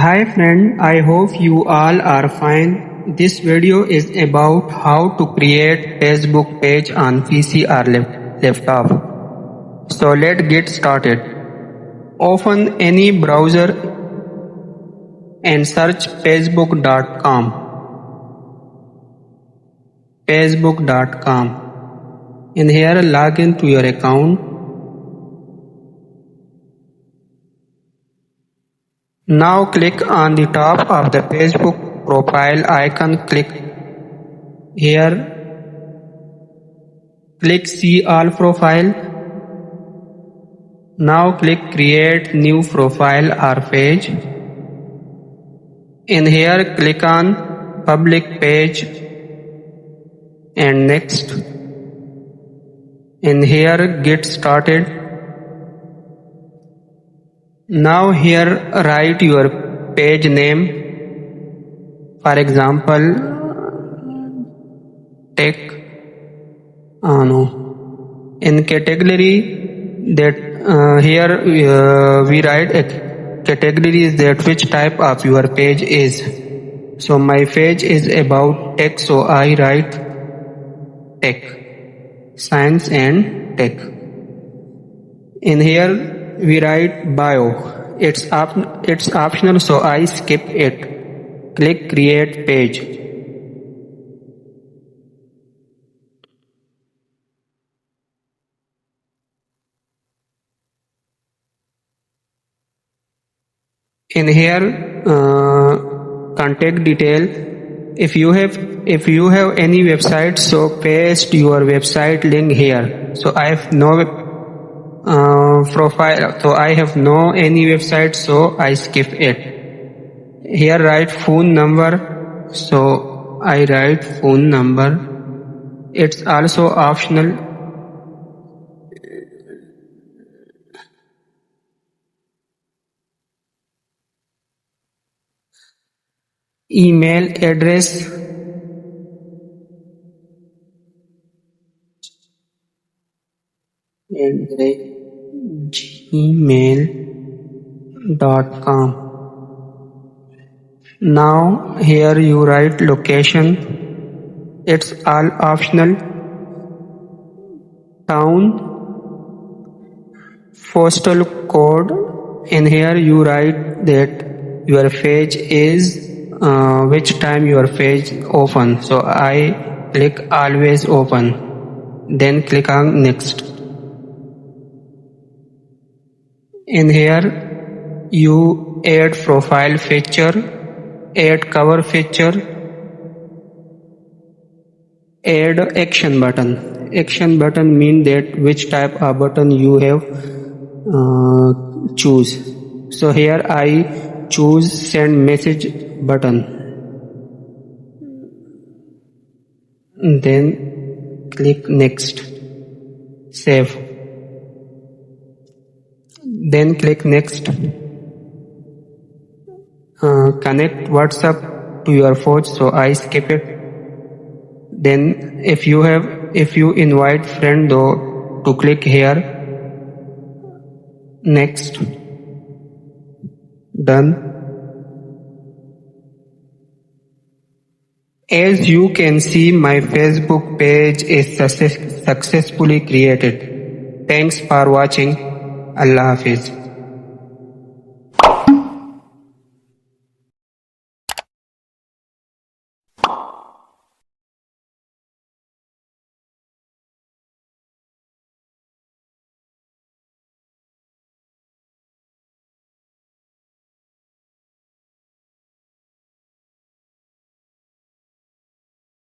Hi friend, I hope you all are fine. This video is about how to create Facebook page on PC or laptop. So let's get started. Open any browser and search facebook.com. Facebook.com. In here log into your account. Now click on the top of the Facebook profile icon. Click here. Click see all profile. Now click create new profile or page. In here click on public page and next. In here get started. Now here write your page name. For example, tech. In category that here we write a category is that which type of your page is. So my page is about tech, so I write tech, science and tech. In here we write bio. It's optional, so I skip it. Click create page. In here contact detail. If you have any website, so paste your website link here. So I have no profile, so I have no any website, so I skip it. Here write phone number, so I write phone number. It's also optional. Email address, gmail.com. Now here you write location. It's all optional. Town, postal code. In here you write that your page is which time your page open. So I click always open. Then click on next. In here you add profile picture, add cover picture, add action button. Action button mean that which type of button you have choose. So here I choose send message button. Then click next. Save. Then click next. Connect WhatsApp to your phone, so I skip it. Then if you invite friend though, to click here. Next. Done. As you can see, my Facebook page is successfully created. Thanks for watching. Allah Hafiz.